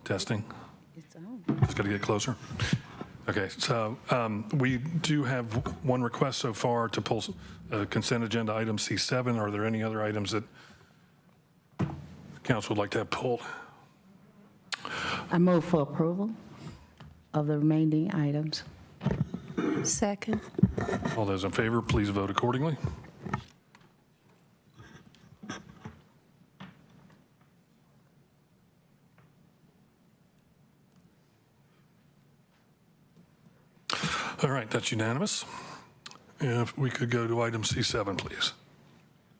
Testing. It's on. Just got to get closer. Okay, so we do have one request so far to pull consent agenda item C7. Are there any other items that council would like to have pulled? I move for approval of the remaining items. Second. All those in favor, please vote accordingly. All right, that's unanimous. If we could go to item C7, please.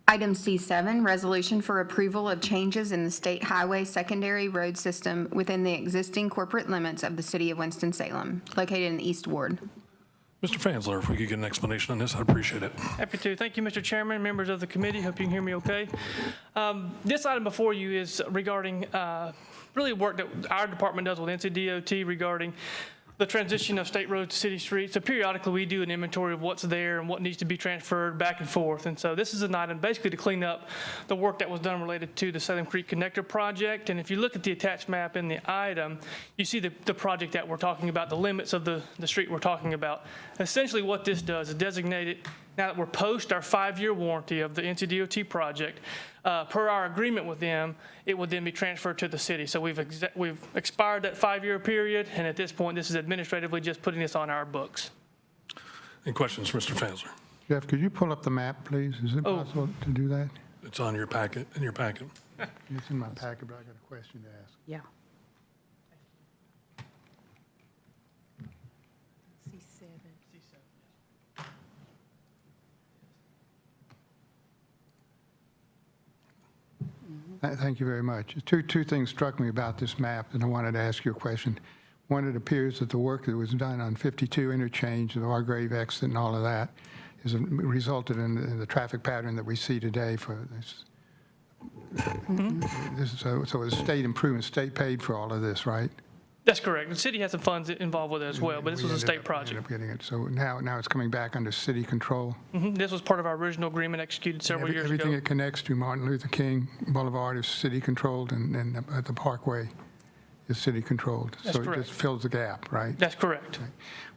Item C7, resolution for approval of changes in the state highway secondary road system within the existing corporate limits of the city of Winston-Salem, located in the East Ward. Mr. Fansler, if we could get an explanation on this, I'd appreciate it. Happy to. Thank you, Mr. Chairman, members of the committee. Hope you can hear me okay. This item before you is regarding really work that our department does with NCDOT regarding the transition of state roads to city streets. So periodically we do an inventory of what's there and what needs to be transferred back and forth. And so this is an item basically to clean up the work that was done related to the Salem Creek Connector project. And if you look at the attached map in the item, you see the project that we're talking about, the limits of the street we're talking about. Essentially what this does is designate it, now that we're post our 5-year warranty of the NCDOT project, per our agreement with them, it would then be transferred to the city. So we've expired that 5-year period, and at this point, this is administratively just putting this on our books. Any questions, Mr. Fansler? Jeff, could you pull up the map, please? Is it possible to do that? It's on your packet, in your packet. It's in my packet, but I got a question to ask. Yeah. Thank you very much. Two things struck me about this map, and I wanted to ask you a question. One, it appears that the work that was done on 52 interchange, the Hargrave exit and all of that, has resulted in the traffic pattern that we see today for this. So it's state improvement, state paid for all of this, right? That's correct. The city has some funds involved with it as well, but this was a state project. Ended up getting it. So now it's coming back under city control. This was part of our original agreement executed several years Everything ago. that connects to Martin Luther King Boulevard is city controlled, and the Parkway is city controlled. That's So correct. it just fills the gap, right? That's correct.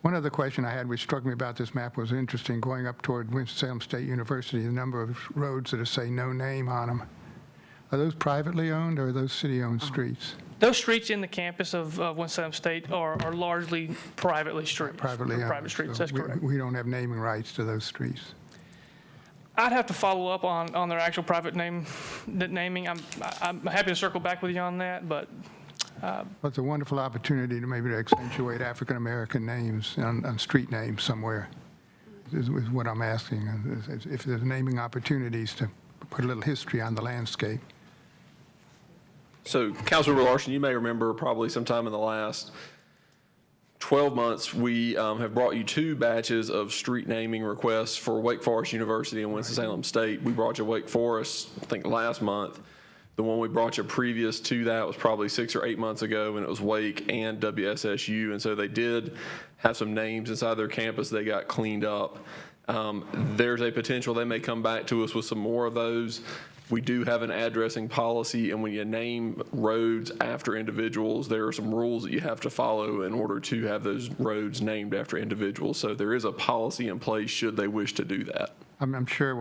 One other question I had which struck me about this map was interesting, going up toward Winston-Salem State University, the number of roads that say no name on them. Are those privately owned or are those city-owned streets? Those streets in the campus of Winston-Salem State are largely privately streets. Privately owned. Private streets, So that's correct. We don't have naming rights to those streets. I'd have to follow up on their actual private naming. I'm happy to circle back with you on that, but Well, it's a wonderful opportunity to maybe accentuate African-American names on street names somewhere, is what I'm asking. If there's naming opportunities to put a little history on the landscape. So, Councilmember Larson, you may remember probably sometime in the last 12 months, we have brought you 2 batches of street naming requests for Wake Forest University and Winston-Salem State. We brought you Wake Forest, I think, last month. The one we brought you previous to that was probably 6 or 8 months ago, and it was Wake and WSSU. And so they did have some names inside their campus. They got cleaned up. There's a potential they may come back to us with some more of those. We do have an addressing policy, and when you name roads after individuals, there are some rules that you have to follow in order to have those roads named after individuals. So there is a policy in place should they wish to do that. I'm sure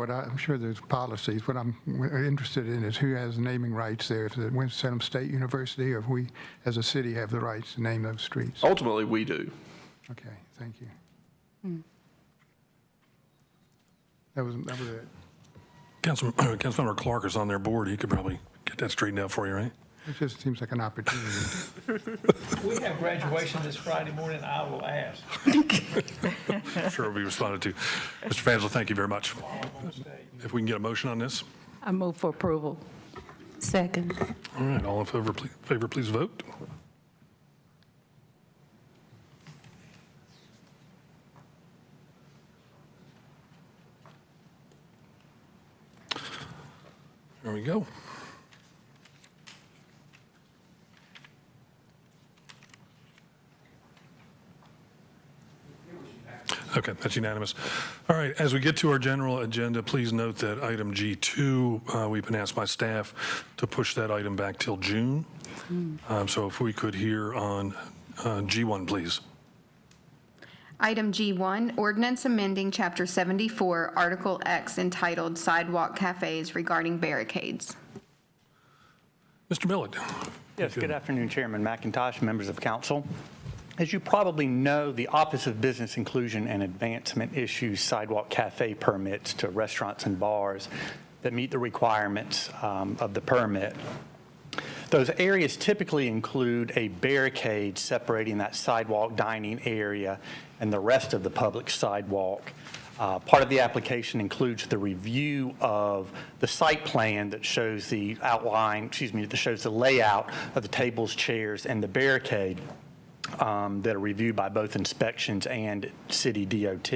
there's policies. What I'm interested in is who has naming rights there. If it's Winston-Salem State University, or if we, as a city, have the rights to name those streets. Ultimately, we do. Okay, thank you. That was it. Councilmember Clark is on their board. He could probably get that straightened out for you, right? It just seems like an opportunity. We have graduation this Friday morning. I will ask. I'm sure it'll be responded to. Mr. Fansler, thank you very much. If we can get a motion on this. I move for approval. Second. All right, all in favor, please vote. There we go. Okay, that's unanimous. All right, as we get to our general agenda, please note that item G2, we've been asked by staff to push that item back till June. So if we could hear on G1, please. Item G1, ordinance amending Chapter 74, Article X entitled Sidewalk Cafes regarding barricades. Mr. Millett. Yes, good afternoon, Chairman McIntosh, members of council. As you probably know, the Office of Business Inclusion and Advancement issues sidewalk cafe permits to restaurants and bars that meet the requirements of the permit. Those areas typically include a barricade separating that sidewalk dining area and the rest of the public sidewalk. Part of the application includes the review of the site plan that shows the that shows the layout of the tables, chairs, and the barricade that are reviewed by both inspections and city DOT.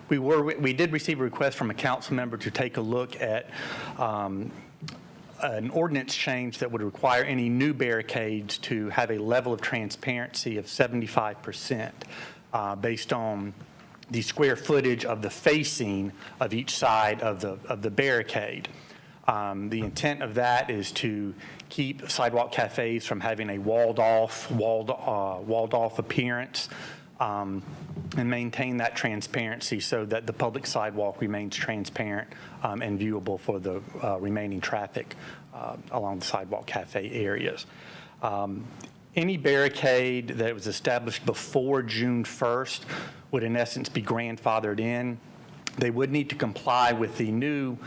We did receive a request from a council member to take a look at an ordinance change that would require any new barricades to have a level of transparency of 75% based on the square footage of the facing of each side of the barricade. The intent of that is to keep sidewalk cafes from having a walled off appearance and maintain that transparency so that the public sidewalk remains transparent and viewable for the remaining traffic along the sidewalk cafe areas. Any barricade that was established before June 1st would in essence be grandfathered in. They would need to comply with the new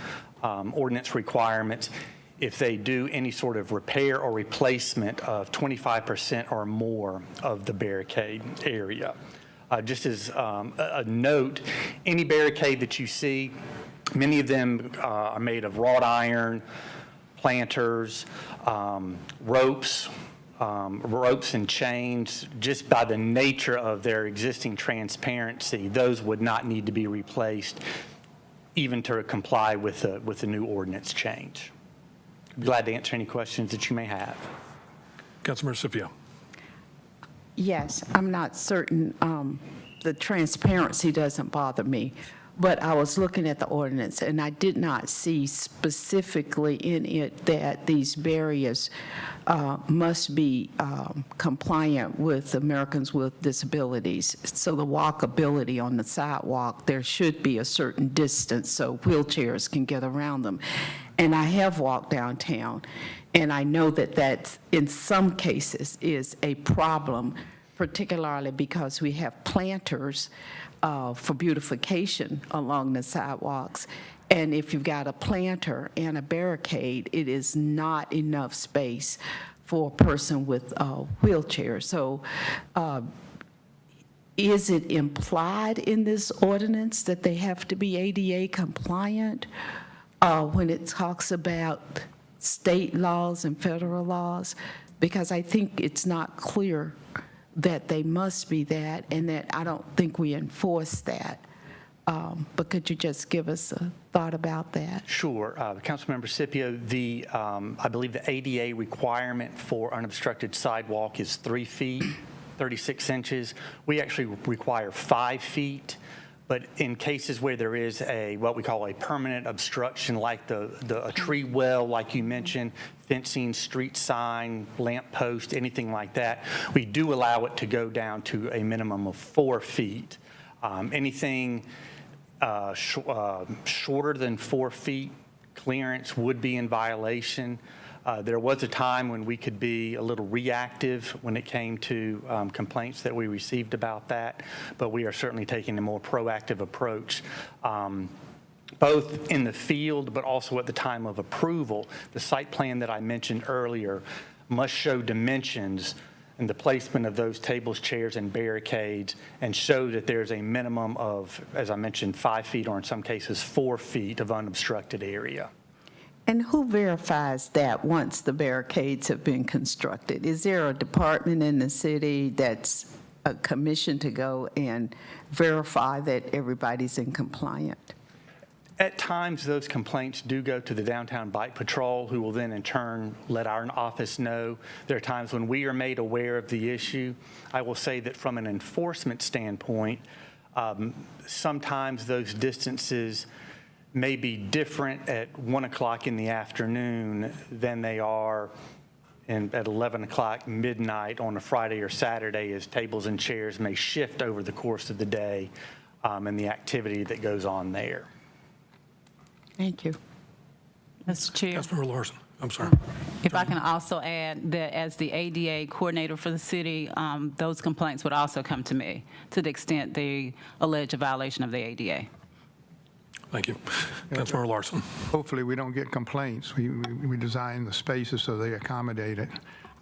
ordinance requirements if they do any sort of repair or replacement of 25% or more of the barricade area. Just as a note, any barricade that you see, many of them are made of wrought iron, planters, ropes and chains. Just by the nature of their existing transparency, those would not need to be replaced even to comply with the new ordinance change. I'd be glad to answer any questions that you may have. Councilmember Scipio. Yes, I'm not certain, the transparency doesn't bother me, but I was looking at the ordinance and I did not see specifically in it that these barriers must be compliant with Americans with disabilities. So the walkability on the sidewalk, there should be a certain distance so wheelchairs can get around them. And I have walked downtown, and I know that that, in some cases, is a problem, particularly because we have planters for beautification along the sidewalks. And if you've got a planter and a barricade, it is not enough space for a person with a wheelchair. So is it implied in this ordinance that they have to be ADA compliant when it talks about state laws and federal laws? Because I think it's not clear that they must be that, and that I don't think we enforce that. But could you just give us a thought about that? Sure. Councilmember Scipio, I believe the ADA requirement for unobstructed sidewalk is 3 feet, 36 inches. We actually require 5 feet. But in cases where there is what we call a permanent obstruction, like a tree well, like you mentioned, fencing, street sign, lamp post, anything like that, we do allow it to go down to a minimum of 4 feet. Anything shorter than 4 feet clearance would be in violation. There was a time when we could be a little reactive when it came to complaints that we received about that, but we are certainly taking a more proactive approach, both in the field but also at the time of approval. The site plan that I mentioned earlier must show dimensions and the placement of those tables, chairs, and barricades, and show that there's a minimum of, as I mentioned, 5 feet or in some cases 4 feet of unobstructed area. And who verifies that once the barricades have been constructed? Is there a department in the city that's commissioned to go and verify that everybody's in compliance? At times, those complaints do go to the Downtown Bike Patrol, who will then in turn let our office know. There are times when we are made aware of the issue. I will say that from an enforcement standpoint, Sometimes those distances may be different at 1 o'clock in the afternoon than they are at 11 o'clock midnight on a Friday or Saturday, as tables and chairs may shift over the course of the day and the activity that goes on there. Thank you. Mr. Chair, Councilmember Larson, I'm sorry. if I can also add that as the ADA coordinator for the city, those complaints would also come to me to the extent they allege a violation of the ADA. Thank you. Councilmember Larson. Hopefully, we don't get complaints. We design the spaces so they accommodate it.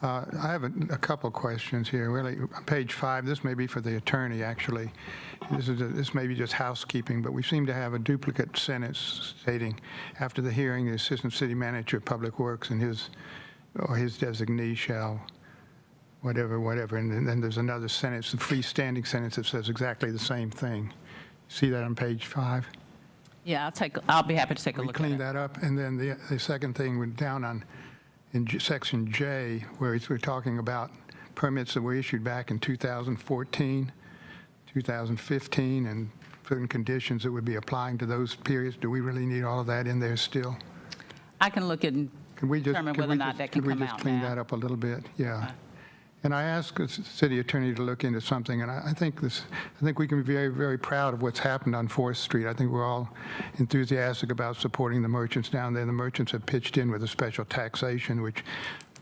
I have a couple questions here. Really, on page 5, this may be for the attorney, actually. This may be just housekeeping, but we seem to have a duplicate sentence stating, after the hearing, the Assistant City Manager of Public Works and his designee shall, whatever, and then there's another sentence, a freestanding sentence that says exactly the same thing. See that on page 5? Yeah, I'll be happy to take a We look at clean it. that up, and then the second thing, we're down in section J, where we're talking about permits that were issued back in 2014, 2015, and certain conditions that would be applying to those periods. Do we really need all of that in there still? I can look at and Can we just, determine whether or not that can could we come just out clean now. that up a little bit? Yeah. And I asked the city attorney to look into something, and I think we can be very, very proud of what's happened on 4th Street. I think we're all enthusiastic about supporting the merchants down there. The merchants have pitched in with a special taxation, which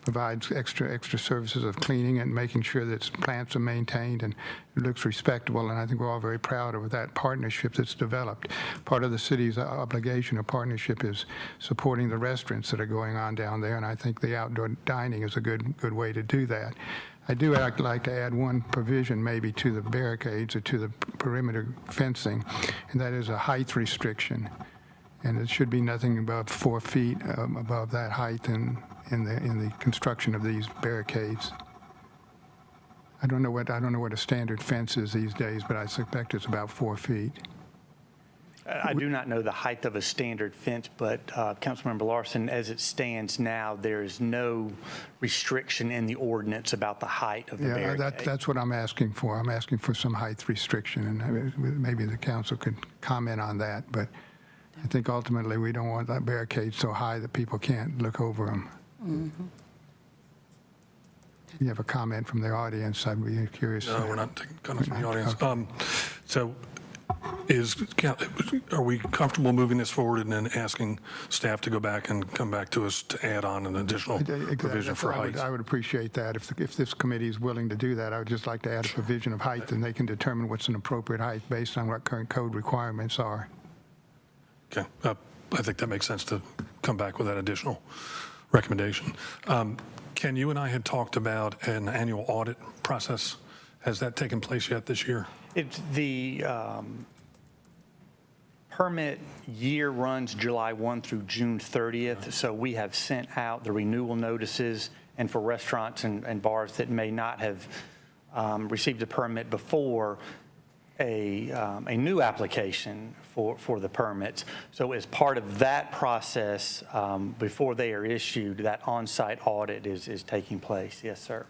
provides extra services of cleaning and making sure that plants are maintained and it looks respectable. And I think we're all very proud of that partnership that's developed. Part of the city's obligation or partnership is supporting the restaurants that are going on down there, and I think the outdoor dining is a good way to do that. I do like to add one provision maybe to the barricades or to the perimeter fencing, and that is a height restriction. And it should be nothing above 4 feet above that height in the construction of these barricades. I don't know what a standard fence is these days, but I suspect it's about 4 feet. I do not know the height of a standard fence, but Councilmember Larson, as it stands now, there is no restriction in the ordinance about the height of the Yeah, barricade. that's what I'm asking for. I'm asking for some height restriction, and maybe the council could comment on that. But I think ultimately we don't want that barricade so high that people can't look over them. Mm-hmm. If you have a comment from the audience, I'd be curious. No, we're not taking comments from the audience. So are we comfortable moving this forward and then asking staff to go back and come back to us to add on an additional provision for height? I would appreciate that. If this committee is willing to do that, I would just like to add a provision of height, and they can determine what's an appropriate height based on what current code requirements are. Okay, I think that makes sense to come back with that additional recommendation. Ken, you and I had talked about an annual audit process. Has that taken place yet this year? The permit year runs July 1 through June 30th, so we have sent out the renewal notices, and for restaurants and bars that may not have received a permit before, a new application for the permits. So as part of that process, before they are issued, that on-site audit is taking place. Yes, sir.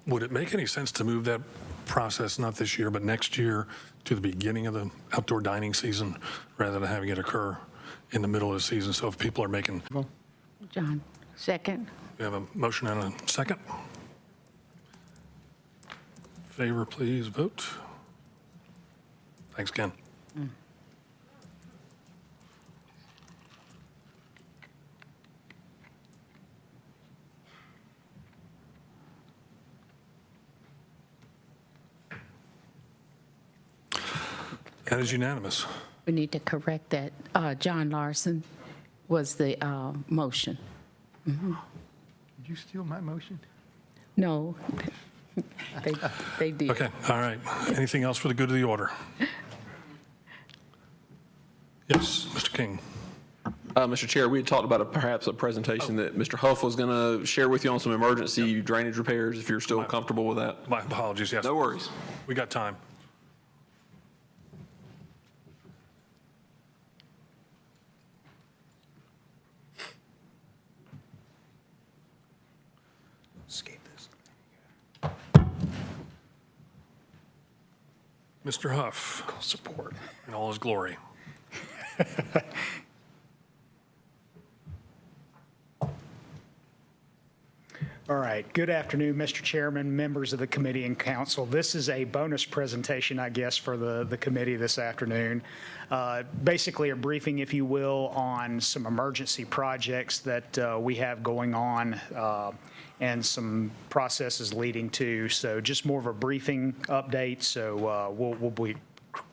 Would it make any sense to move that process, not this year, but next year, to the beginning of the outdoor dining season, rather than having it occur in the middle of the season? So if people are making, John, second. we have a motion and a second. Favor, please vote. Thanks, Ken. That is unanimous. We need to correct that. John Larson was the motion. Did you steal my motion? No, they did. Okay, all right. Anything else for the good of the order? Yes, Mr. King. Mr. Chair, we had talked about perhaps a presentation that Mr. Huff was going to share with you on some emergency drainage repairs, if you're still comfortable with that. My apologies, yes. No worries. We got time. Escape this. Mr. Huff, Support. in all his glory. All right. Good afternoon, Mr. Chairman, members of the committee and council. This is a bonus presentation, I guess, for the committee this afternoon. Basically, a briefing, if you will, on some emergency projects that we have going on and some processes leading to. So just more of a briefing update. So we'll be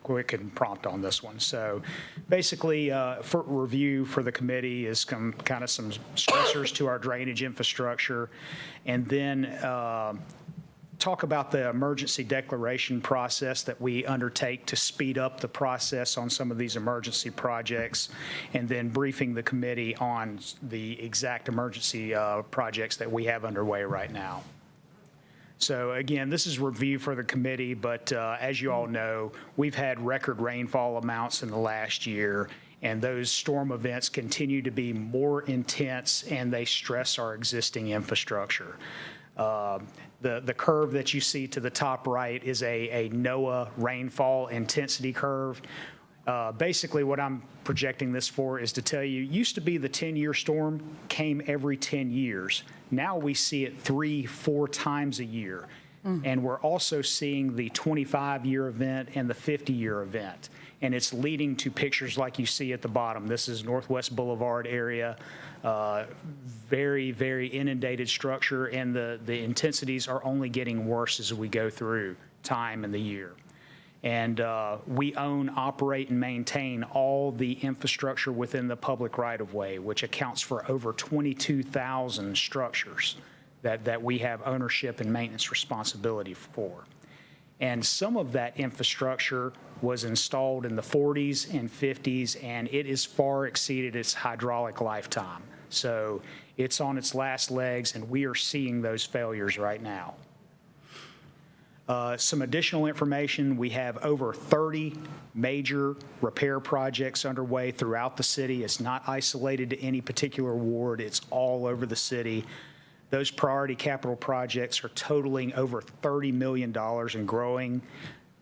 quick and prompt on this one. So basically, for review for the committee is kind of some stressors to our drainage infrastructure, and then talk about the emergency declaration process that we undertake to speed up the process on some of these emergency projects, and then briefing the committee on the exact emergency projects that we have underway right now. So again, this is review for the committee, but as you all know, we've had record rainfall amounts in the last year, and those storm events continue to be more intense, and they stress our existing infrastructure. The curve that you see to the top right is a NOAA rainfall intensity curve. Basically, what I'm projecting this for is to tell you, used to be the 10-year storm came every 10 years. Now we see it 3-4 times a year. And we're also seeing the 25-year event and the 50-year event. And it's leading to pictures like you see at the bottom. This is Northwest Boulevard area, very, very inundated structure, and the intensities are only getting worse as we go through time in the year. And we own, operate, and maintain all the infrastructure within the public right-of-way, which accounts for over 22,000 structures that we have ownership and maintenance responsibility for. And some of that infrastructure was installed in the 40s and 50s, and it has far exceeded its hydraulic lifetime. So it's on its last legs, and we are seeing those failures right now. Some additional information, we have over 30 major repair projects underway throughout the city. It's not isolated to any particular ward. It's all over the city. Those priority capital projects are totaling over $30 million and growing,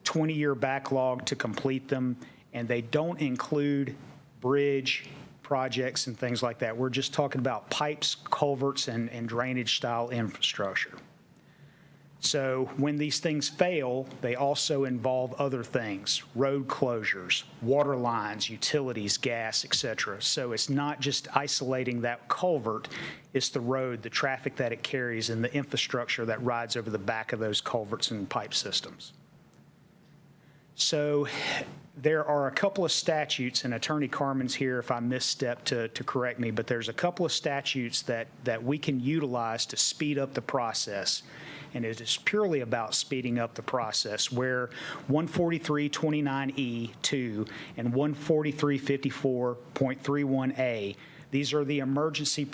20-year backlog to complete them, and they don't include bridge projects and things like that. We're just talking about pipes, culverts, and drainage-style infrastructure. So when these things fail, they also involve other things, road closures, water lines, utilities, gas, et cetera. So it's not just isolating that culvert, it's the road, the traffic that it carries, and the infrastructure that rides over the back of those culverts and pipe systems. So there are a couple of statutes, and Attorney Carmen's here if I misstep to correct me, but there's a couple of statutes that we can utilize to speed up the process. And it is purely about speeding up the process, where 14329E2 and 14354.31A, these are the emergency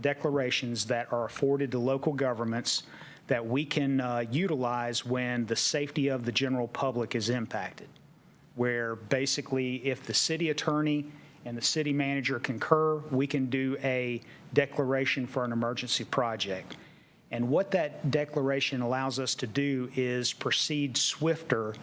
declarations that are afforded to local governments that we can utilize when the safety of the general public is impacted, where basically if the city attorney and the city manager concur, we can do a declaration for an emergency project. And what that declaration allows us to do is proceed swifter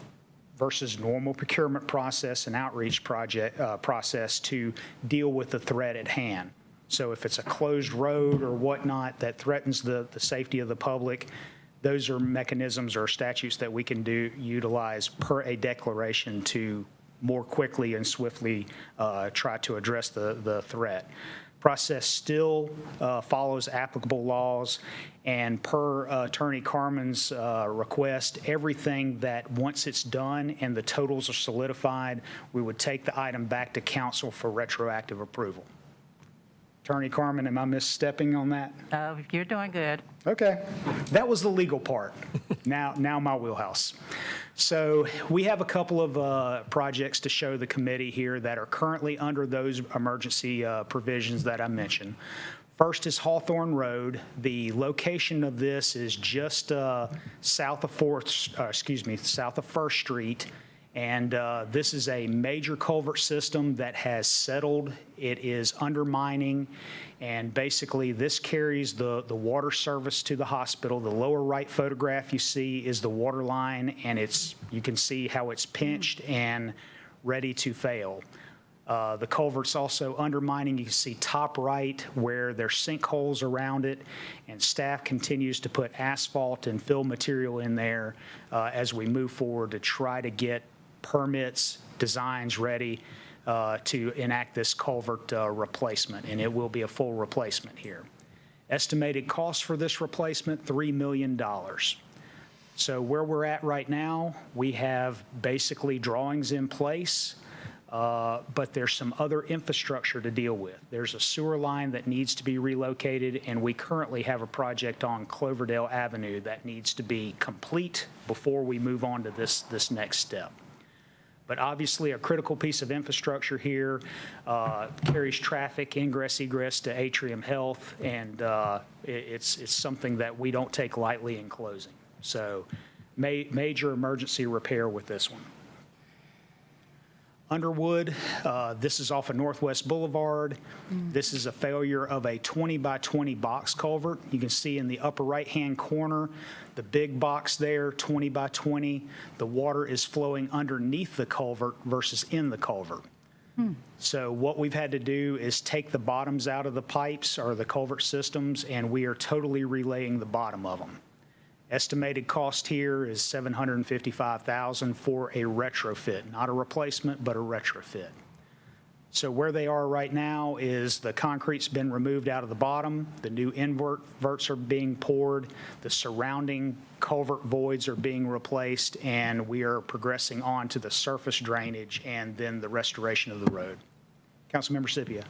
versus normal procurement process and outreach process to deal with the threat at hand. So if it's a closed road or whatnot that threatens the safety of the public, those are mechanisms or statutes that we can utilize per a declaration to more quickly and swiftly try to address the threat. Process still follows applicable laws, and per Attorney Carmen's request, everything that once it's done and the totals are solidified, we would take the item back to council for retroactive approval. Attorney Carmen, am I misstepping on that? You're doing good. Okay, that was the legal part. Now my wheelhouse. So we have a couple of projects to show the committee here that are currently under those emergency provisions that I mentioned. First is Hawthorne Road. The location of this is just south of First Street, And this is a major culvert system that has settled. It is undermining, and basically this carries the water service to the hospital. The lower right photograph you see is the water line, and you can see how it's pinched and ready to fail. The culvert's also undermining. You can see top right where there's sinkholes around it, and staff continues to put asphalt and fill material in there as we move forward to try to get permits, designs ready to enact this culvert replacement, and it will be a full replacement here. Estimated cost for this replacement, $3 million. So where we're at right now, we have basically drawings in place, but there's some other infrastructure to deal with. There's a sewer line that needs to be relocated, and we currently have a project on Cloverdale Avenue that needs to be complete before we move on to this next step. But obviously, a critical piece of infrastructure here carries traffic, ingress, egress to Atrium Health, and it's something that we don't take lightly in closing. So major emergency repair with this one. Underwood, this is off of Northwest Boulevard. This is a failure of a 20 by 20 box culvert. You can see in the upper right-hand corner, the big box there, 20 by 20. The water is flowing underneath the culvert versus in the culvert. So what we've had to do is take the bottoms out of the pipes or the culvert systems, and we are totally relaying the bottom of them. Estimated cost here is $755,000 for a retrofit, not a replacement, but a retrofit. So where they are right now is the concrete's been removed out of the bottom, the new inverts are being poured, the surrounding culvert voids are being replaced, and we are progressing on to the surface drainage and then the restoration of the road. Councilmember Scipio.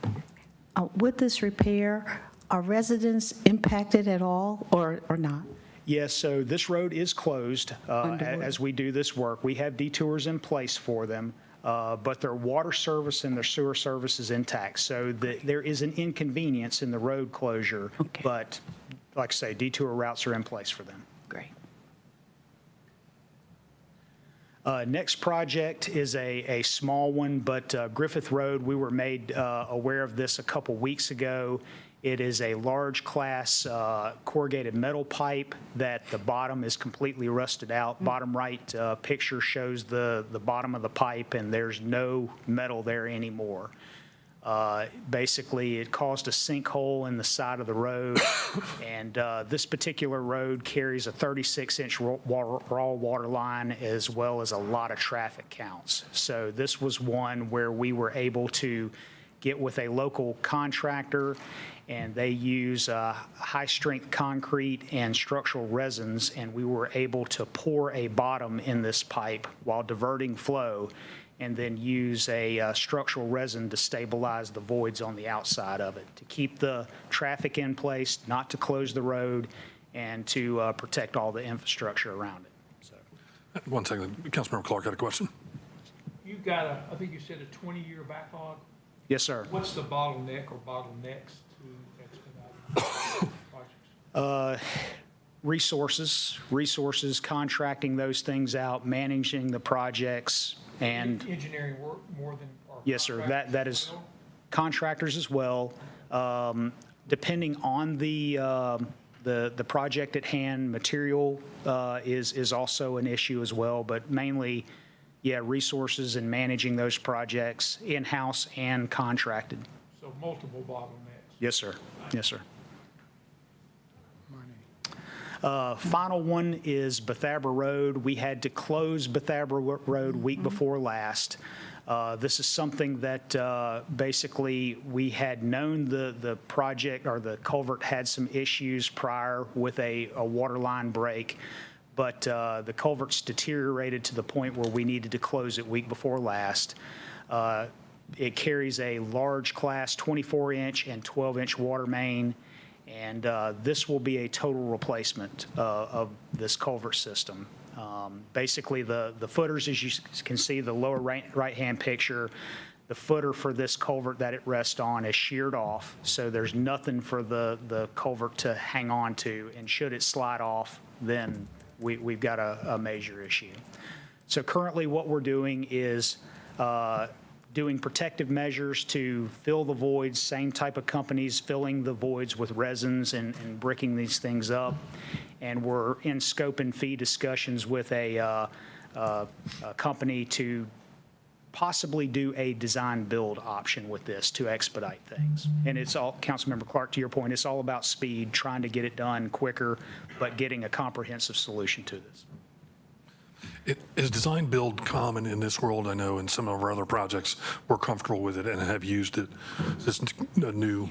With this repair, are residents impacted at all or not? Yes, so this road is closed Underwood. as we do this work. We have detours in place for them, but their water service and their sewer service is intact. So there is an inconvenience in the road closure, Okay. but like I say, detour routes are in place for them. Great. Next project is a small one, but Griffith Road, we were made aware of this a couple weeks ago. It is a large class corrugated metal pipe that the bottom is completely rusted out. Bottom right picture shows the bottom of the pipe, and there's no metal there anymore. Basically, it caused a sinkhole in the side of the road, and this particular road carries a 36-inch raw water line as well as a lot of traffic counts. So this was one where we were able to get with a local contractor, and they use high-strength concrete and structural resins, and we were able to pour a bottom in this pipe while diverting flow, and then use a structural resin to stabilize the voids on the outside of it, to keep the traffic in place, not to close the road, and to protect all the infrastructure around it. So. 1 second. Councilmember Clark had a question. You've got I think you said a 20-year backlog. Yes, sir. What's the bottleneck or bottlenecks to expedite projects? Resources, contracting those things out, managing the projects, and Engineering work more than. Or yes, sir, that is contractors as well? contractors as well. Depending on the project at hand, material is also an issue as well, but mainly, yeah, resources and managing those projects in-house and contracted. So multiple bottlenecks. Yes, sir. Yes, sir. Final one is Bethabra Road. We had to close Bethabra Road week before last. This is something that basically we had known the project or the culvert had some issues prior with a water line break, but the culvert's deteriorated to the point where we needed to close it week before last. It carries a large class 24-inch and 12-inch water main, and this will be a total replacement of this culvert system. Basically, the footers, as you can see, the lower right-hand picture, the footer for this culvert that it rests on is sheared off, so there's nothing for the culvert to hang on to, and should it slide off, then we've got a major issue. So currently, what we're doing is doing protective measures to fill the voids, same type of companies filling the voids with resins and bricking these things up. And we're in scope and fee discussions with a company to possibly do a design-build option with this to expedite things. And it's all, Councilmember Clark, to your point, it's all about speed, trying to get it done quicker, but getting a comprehensive solution to this. Is design build common in this world? I know in some of our other projects, we're comfortable with it and have used it. Is this a new?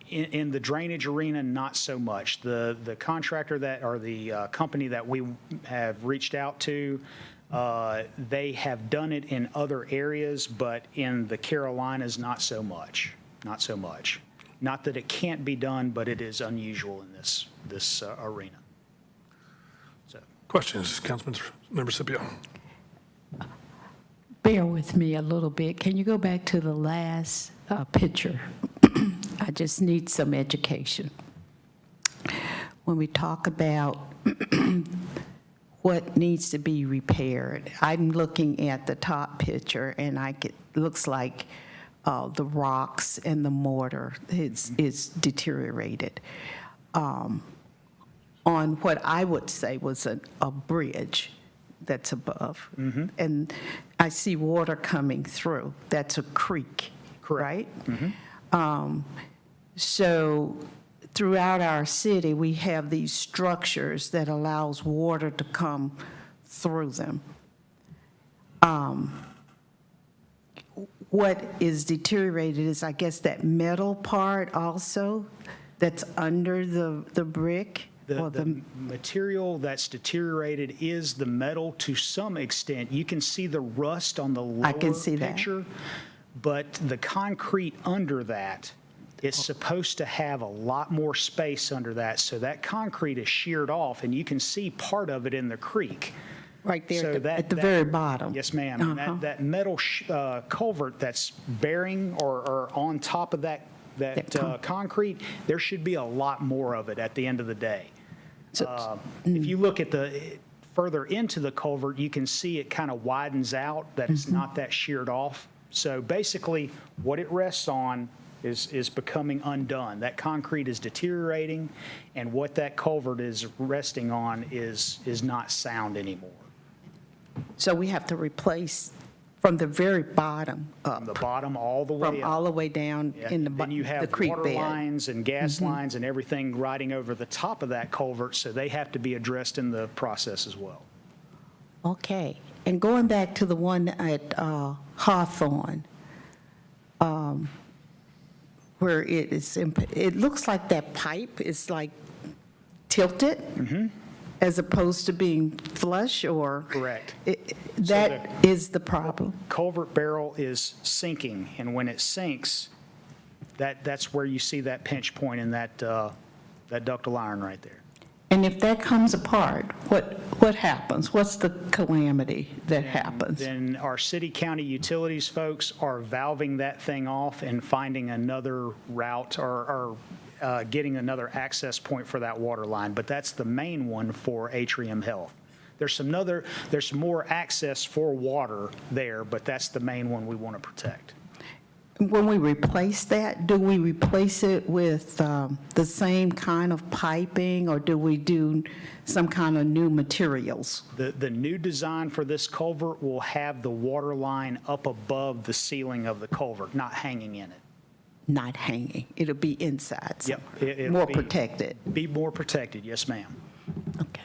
In the drainage arena, not so much. The contractor that, or the company that we have reached out to, they have done it in other areas, but in the Carolinas, not so much. Not so much. Not that it can't be done, but it is unusual in this arena. So. Questions, Councilmember Scipio? Bear with me a little bit. Can you go back to the last picture? I just need some education. When we talk about what needs to be repaired, I'm looking at the top picture, and looks like the rocks and the mortar is deteriorated. On what I would say was a bridge that's above. And I see water coming through. That's a creek, right? So throughout our city, we have these structures that allows water to come through them. What is deteriorated is, I guess, that metal part also that's under the brick. The material that's deteriorated is the metal to some extent. You can see the rust on the lower I can see that. picture, but the concrete under that is supposed to have a lot more space under that, so that concrete is sheared off, and you can see part of it in the creek. Right there So at the very bottom. Yes, ma'am. That metal culvert that's bearing or on top of that concrete, there should be a lot more of it at the end of the day. If you look at further into the culvert, you can see it kind of widens out, that it's not that sheared off. So basically, what it rests on is becoming undone. That concrete is deteriorating, and what that culvert is resting on is not sound anymore. So we have to replace from the very bottom up. From the bottom all the way up. From all the way down in Then you the have creek water bed. lines and gas lines and everything riding over the top of that culvert, so they have to be addressed in the process as well. Okay. And going back to the one at Hawthorne, where it looks like that pipe is like tilted as opposed to being flush, or? Correct. That is the problem. Culvert barrel is sinking, and when it sinks, that's where you see that pinch point in that ductile iron right there. And if that comes apart, what happens? What's the calamity that happens? Then our city-county utilities folks are valving that thing off and finding another route or getting another access point for that water line. But that's the main one for Atrium Health. There's some more access for water there, but that's the main one we want to protect. When we replace that, do we replace it with the same kind of piping, or do we do some kind of new materials? The new design for this culvert will have the water line up above the ceiling of the culvert, not hanging in it. Not hanging. It'll be inside. Yep. It'll More be- protected. Be more protected, yes, ma'am. Okay.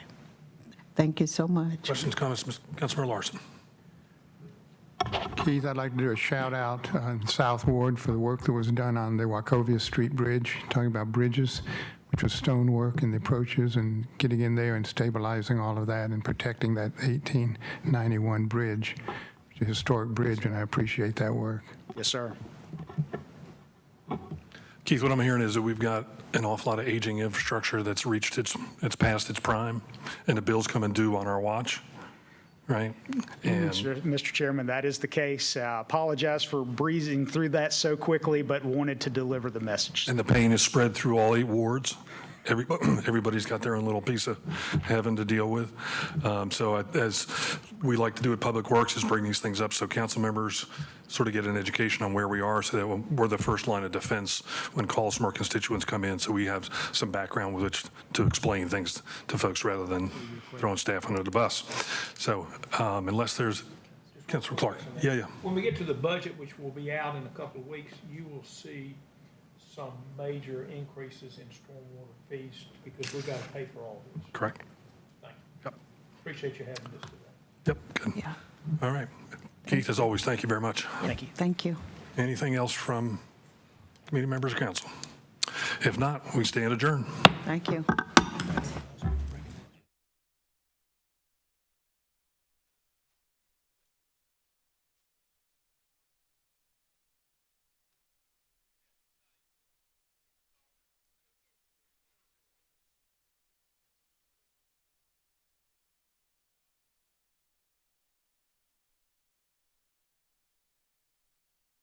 Thank you so much. Questions, comments, Councilmember Larson? Keith, I'd like to do a shout out in South Ward for the work that was done on the Wachovia Street Bridge, talking about bridges, which was stonework and the approaches and getting in there and stabilizing all of that and protecting that 1891 bridge, which is a historic bridge, and I appreciate that work. Yes, sir. Keith, what I'm hearing is that we've got an awful lot of aging infrastructure that's reached it's past its prime, and the bills coming due on our watch, right? And Mr. Chairman, that is the case. Apologize for breezing through that so quickly, but wanted to deliver the message. the pain is spread through all 8 wards. Everybody's got their own little piece of heaven to deal with. So as we like to do at Public Works is bring these things up so council members sort of get an education on where we are, so that we're the first line of defense when calls from our constituents come in, so we have some background with which to explain things to folks rather than throwing staff under the bus. So unless there's, Councilor Clark. Yeah. When we get to the budget, which will be out in a couple of weeks, you will see some major increases in stormwater fees because we've got to pay for all this. Correct. Thank you. Yep. Appreciate you having this today. Yep, good. Yeah. All right. Keith, as always, thank you very much. Thank you. Thank you. Anything else from committee members of council? If not, we stand adjourned. Thank you.